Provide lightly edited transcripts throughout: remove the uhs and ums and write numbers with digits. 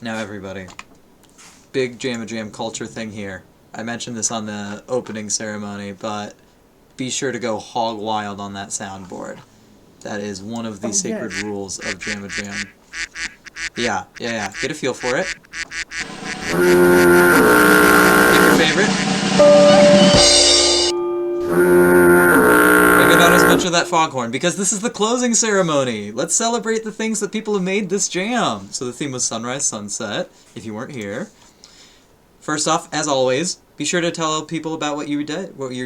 Now everybody, big Jama Jam culture thing here. I mentioned this on the opening ceremony, but be sure to go hog wild on that soundboard. That is one of the Oh sacred yes. rules of Jama Jam. Yeah. Get a feel for it. Pick your favorite. Maybe not as much of that foghorn, because this is the closing ceremony. Let's celebrate the things that people have made this jam. So the theme was sunrise, sunset, if you weren't here. First off, as always, be sure to tell people about what you're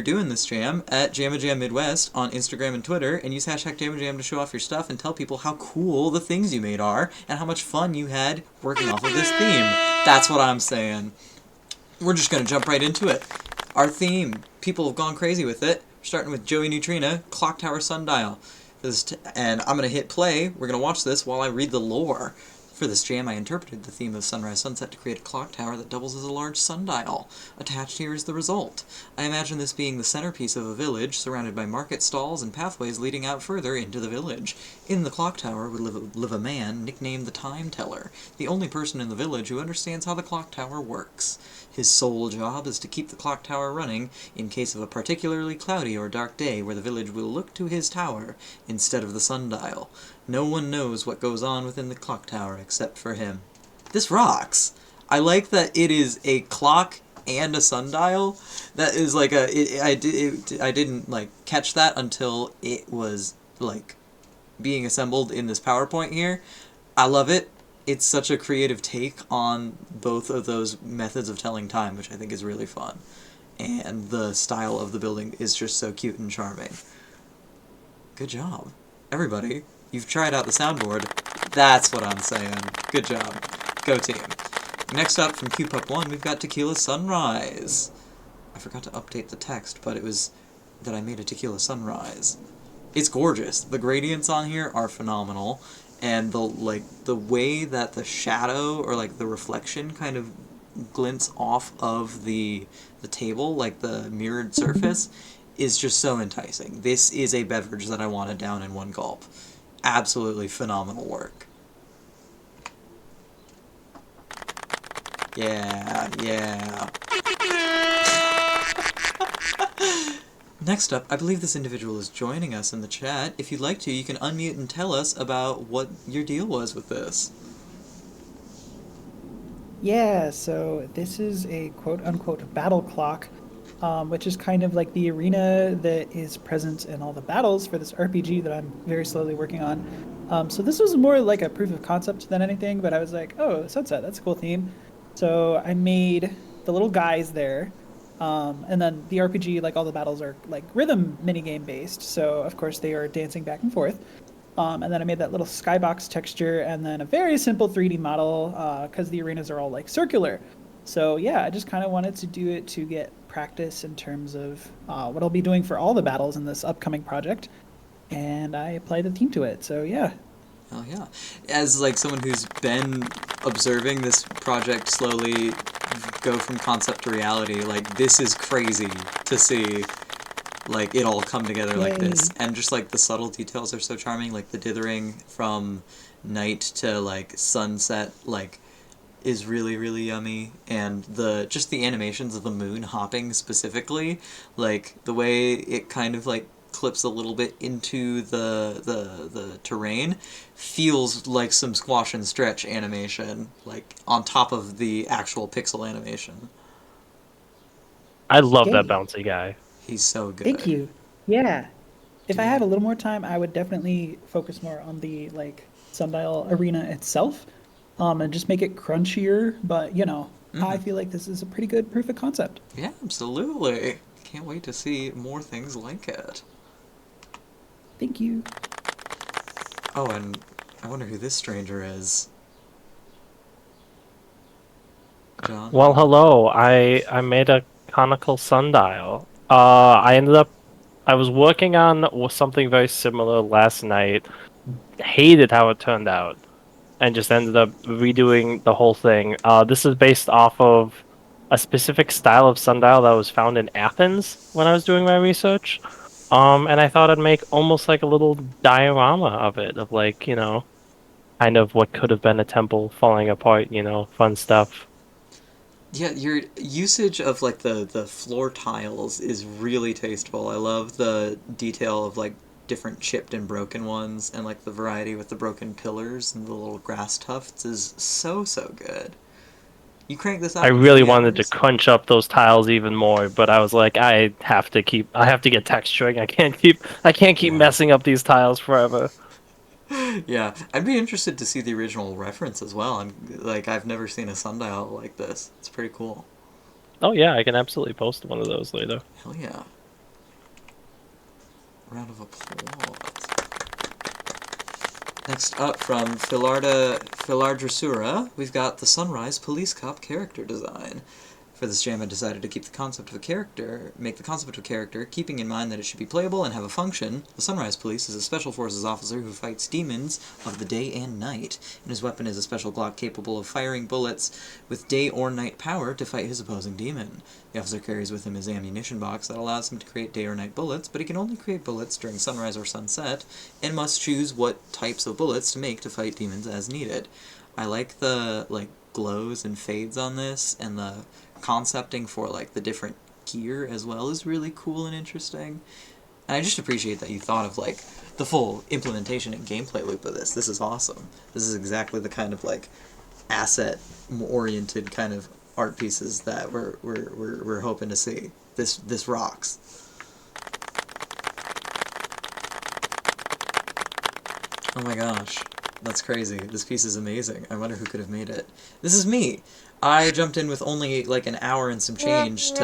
doing this jam at Jamma Jam Midwest on Instagram and Twitter, and use hashtag Jamma Jam to show off your stuff and tell people how cool the things you made are and how much fun you had working off of this theme. That's what I'm saying. We're just gonna jump right into it. Our theme, people have gone crazy with it. We're starting with Joey Neutrina, Clock Tower Sundial. And I'm gonna hit play. We're gonna watch this while I read the lore. For this jam, I interpreted the theme of Sunrise Sunset to create a clock tower that doubles as a large sundial. Attached here is the result. I imagine this being the centerpiece of a village, surrounded by market stalls and pathways leading out further into the village. In the clock tower would live a man nicknamed the Time Teller, the only person in the village who understands how the clock tower works. His sole job is to keep the clock tower running in case of a particularly cloudy or dark day where the village will look to his tower instead of the sundial. No one knows what goes on within the clock tower except for him. This rocks! I like that it is a clock and a sundial. That is like I didn't like catch that until it was like being assembled in this PowerPoint here. I love it. It's such a creative take on both of those methods of telling time, which I think is really fun. And the style of the building is just so cute and charming. Good job. Everybody, you've tried out the soundboard. That's what I'm saying. Good job. Go team. Next up from QPup 1, we've got Tequila Sunrise. I forgot to update the text, but it was that I made a Tequila Sunrise. It's gorgeous. The gradients on here are phenomenal, and the way that the shadow or like the reflection kind of glints off of the table, like the mirrored surface, is just so enticing. This is a beverage that I want to down in one gulp. Absolutely phenomenal work. Yeah. Next up, I believe this individual is joining us in the chat. If you'd like to, you can unmute and tell us about what your deal was with this. Yeah, so this is a quote unquote battle clock, which is kind of like the arena that is present in all the battles for this RPG that I'm very slowly working on. So this was more like a proof of concept than anything, but I was like, oh, sunset, that's a cool theme. So I made the little guys there. And then the RPG, like all the battles are like rhythm minigame based. So of course they are dancing back and forth. And then I made that little skybox texture and then a very simple 3D model because the arenas are all like circular. So yeah, I just kind of wanted to do it to get practice in terms of what I'll be doing for all the battles in this upcoming project. And I applied the theme to it. So yeah. Oh yeah. As like someone who's been observing this project slowly go from concept to reality, like this is crazy to see like it all come together like this. Yay. And just like the subtle details are so charming, like the dithering from night to like sunset, like is really yummy, and the animations of the moon hopping specifically, like the way it kind of like clips a little bit into the terrain feels like some squash and stretch animation, like on top of the actual pixel animation. I love that Yay. bouncy guy. He's so Thank good. you. Yeah. If Do I you had have a little more time, I would definitely focus more on the like Sundial arena itself, and just make it crunchier. But I mm-hmm. feel like this is a pretty good proof of concept. Yeah, absolutely. Can't wait to see more things like it. Thank you. Oh, and I wonder who this stranger is. John? Well, hello. I made a conical sundial. I was working on something very similar last night. Hated how it turned out, and just ended up redoing the whole thing. This is based off of a specific style of sundial that was found in Athens when I was doing my research. And I thought I'd make almost like a little diorama of it, of like, kind of what could have been a temple falling apart, fun stuff. Yeah, your usage of like the floor tiles is really tasteful. I love the detail of like different chipped and broken ones, and like the variety with the broken pillars and the little grass tufts is so good. You crank this I out in really 3 wanted to hours. crunch up those tiles even more, but I was like, I have to get texturing. I can't keep Yeah. messing up these tiles forever. Yeah, I'd be interested to see the original reference as well. I've never seen a sundial like this. It's pretty cool. Oh yeah, I can absolutely post one of those later. Hell yeah. Round of applause. Next up from Philardressura, we've got the Sunrise Police Cop character design. For this jam, I decided to make the concept of a character, keeping in mind that it should be playable and have a function. The Sunrise Police is a special forces officer who fights demons of the day and night, and his weapon is a special Glock capable of firing bullets with day or night power to fight his opposing demon. The officer carries with him his ammunition box that allows him to create day or night bullets, but he can only create bullets during sunrise or sunset, and must choose what types of bullets to make to fight demons as needed. I like the glows and fades on this, and the concepting for like the different gear as well is really cool and interesting. And I just appreciate that you thought of like the full implementation and gameplay loop of this. This is awesome. This is exactly the kind of like asset oriented kind of art pieces that we're hoping to see. This rocks. Oh my gosh. That's crazy. This piece is amazing. I wonder who could have made it. This is me. I jumped in with only like an hour and some change to...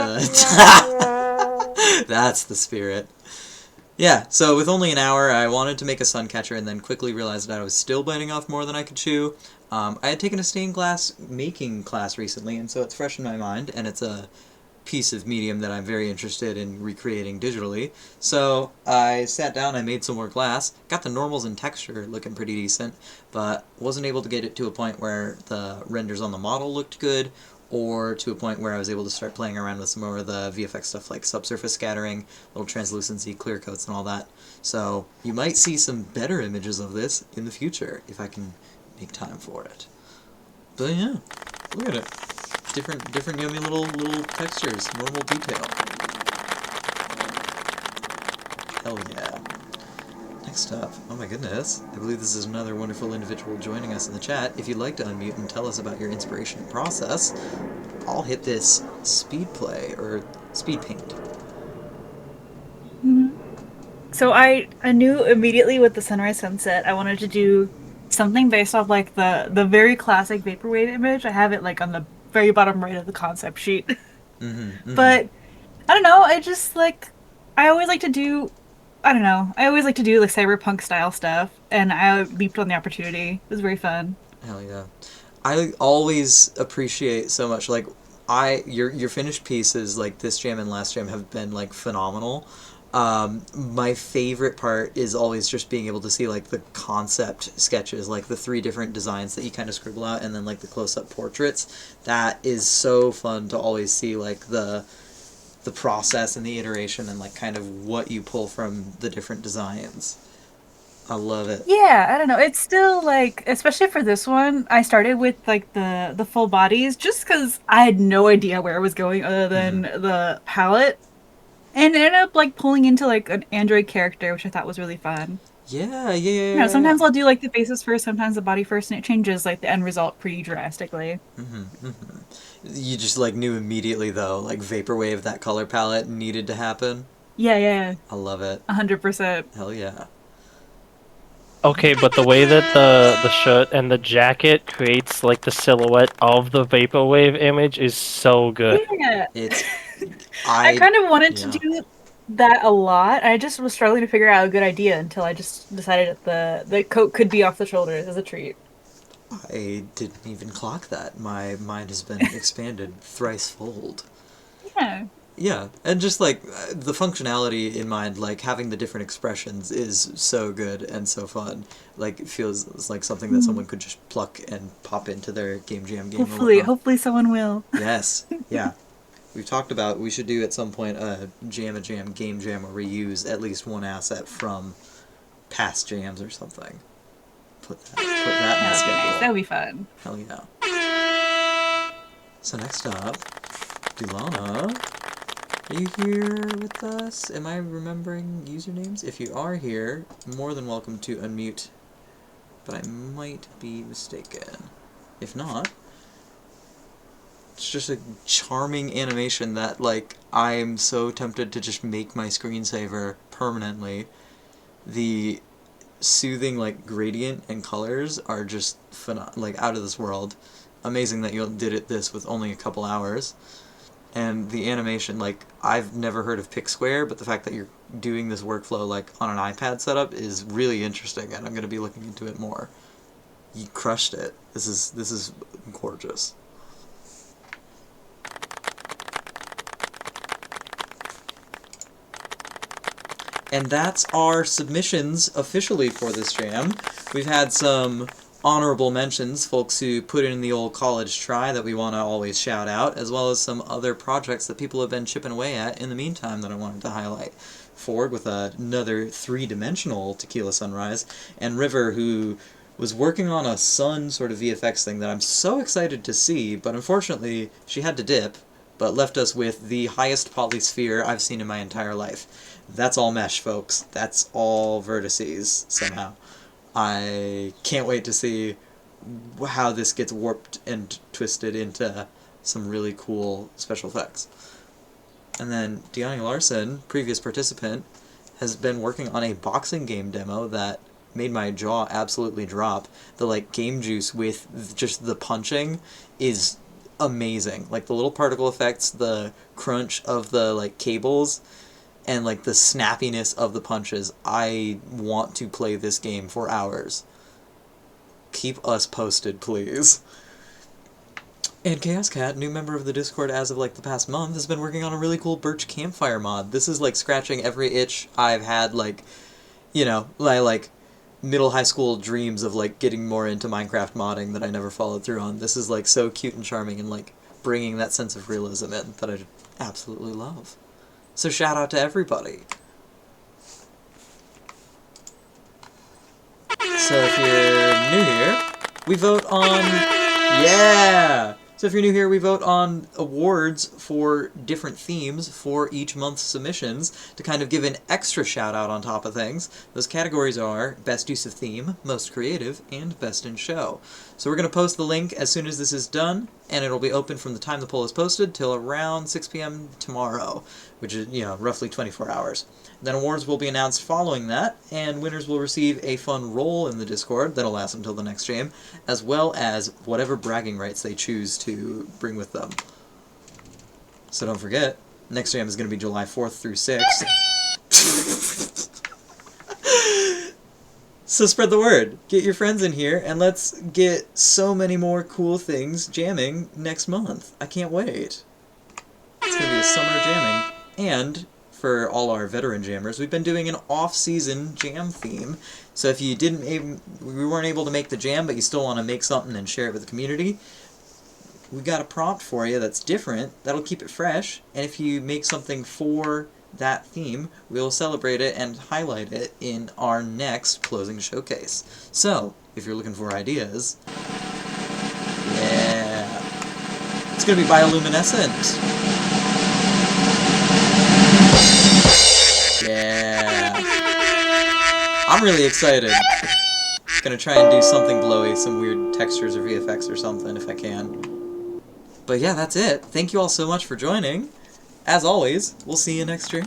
That's the spirit. Yeah, so with only an hour, I wanted to make a sun catcher and then quickly realized that I was still biting off more than I could chew. I had taken a stained glass making class recently, and so it's fresh in my mind, and it's a piece of medium that I'm very interested in recreating digitally. So I sat down, I made some more glass, got the normals and texture looking pretty decent, but wasn't able to get it to a point where the renders on the model looked good, or to a point where I was able to start playing around with some more of the VFX stuff like subsurface scattering, little translucency, clear coats, and all that. So you might see some better images of this in the future if I can make time for it. But yeah, look at it. Different yummy little textures, normal detail. Hell yeah. Next up, oh my goodness, I believe this is another wonderful individual joining us in the chat. If you'd like to unmute and tell us about your inspiration and process, I'll hit this speed play, or speed paint. So I knew immediately with the sunrise sunset I wanted to do something based off like the very classic vaporwave image. I have it like on the very bottom right of the concept sheet. But I don't know, I always like to do I don't know. I always like to do like cyberpunk style stuff, and I leaped on the opportunity. It was very fun. Hell yeah. I always appreciate so much, like, your finished pieces, like this jam and last jam, have been, like, phenomenal. My favorite part is always just being able to see, like, the concept sketches, like the 3 different designs that you kind of scribble out, and then, like, the close-up portraits. That is so fun to always see, like, the process and the iteration and, like, kind of what you pull from the different designs. I love it. Yeah, I don't know. It's still like, especially for this one, I started with like the full bodies just because I had no idea where I was going other than the palette, and it ended up like pulling into like an android character, which I thought was really fun. Yeah, yeah, You know, yeah. sometimes I'll do like the faces first, sometimes the body first, and it changes like the end result pretty drastically. You just like knew immediately though, like vaporwave, that color palette needed to happen. Yeah, yeah, I love it. 100%. Hell yeah. Okay, but the way that the shirt and the jacket creates like the silhouette of the vaporwave image is so good. Yeah, It's I kind of wanted to yeah. do that a lot. I just was struggling to figure out a good idea until I just decided that the coat could be off the shoulders as a treat. I didn't even clock that. My mind has been expanded thrice-fold. Yeah. Yeah, and just like the functionality in mind, like having the different expressions is so good and so fun. Like it feels like something that someone could just pluck and pop into their game jam game or Hopefully, whatnot. hopefully someone will. Yes, yeah. We've talked about we should do at some point a jam game jam where we use at least one asset from past jams or something. put that in the schedule. That'd be fun. Hell yeah. So next up, Dulana, are you here with us? Am I remembering usernames? If you are here, more than welcome to unmute, but I might be mistaken. If not, it's just a charming animation that, like, I'm so tempted to just make my screensaver permanently. The soothing, like, gradient and colors are just like out of this world. Amazing that you did this with only a couple hours. And the animation, like, I've never heard of PicSquare, but the fact that you're doing this workflow, like, on an iPad setup is really interesting, and I'm going to be looking into it more. You crushed it. This is gorgeous. And that's our submissions officially for this jam. We've had some honorable mentions, folks who put in the old college try that we want to always shout out, as well as some other projects that people have been chipping away at in the meantime that I wanted to highlight. Ford with another three-dimensional Tequila Sunrise, and River, who was working on a sun sort of VFX thing that I'm so excited to see, but unfortunately she had to dip, but left us with the highest polysphere I've seen in my entire life. That's all mesh, folks. That's all vertices, somehow. I can't wait to see how this gets warped and twisted into some really cool special effects. And then Deani Larson, previous participant, has been working on a boxing game demo that made my jaw absolutely drop. The, like, game juice with just the punching is amazing. Like, the little particle effects, the crunch of the, like, cables, and, like, the snappiness of the punches. I want to play this game for hours. Keep us posted, please. And Chaos Cat, new member of the Discord as of, like, the past month, has been working on a really cool Birch Campfire mod. This is, like, scratching every itch I've had, like, you know, like middle high school dreams of, like, getting more into Minecraft modding that I never followed through on. This is, like, so cute and charming and, like, bringing that sense of realism in that I absolutely love. So shout out to everybody. So if you're new here, we vote on... Yeah! So if you're new here, we vote on awards for different themes for each month's submissions to kind of give an extra shout out on top of things. Those categories are Best Use of Theme, Most Creative, and Best in Show. So we're going to post the link as soon as this is done, and it'll be open from the time the poll is posted till around 6 p.m. tomorrow, which is, you know, roughly 24 hours. Then awards will be announced following that, and winners will receive a fun role in the Discord that'll last until the next jam, as well as whatever bragging rights they choose to bring with them. So don't forget, next jam is going to be July 4th through 6th. So spread the word. Get your friends in here, and let's get so many more cool things jamming next month. I can't wait. It's going to be a summer jamming. And for all our veteran jammers, we've been doing an off-season jam theme. So if you we weren't able to make the jam, but you still want to make something and share it with the community, we got a prompt for you that's different. That'll keep it fresh. And if you make something for that theme, we'll celebrate it and highlight it in our next closing showcase. So if you're looking for ideas, yeah, it's going to be bioluminescent. Yeah. I'm really excited. Gonna try and do something glowy, some weird textures or VFX or something if I can. But yeah, that's it. Thank you all so much for joining. As always, we'll see you next jam.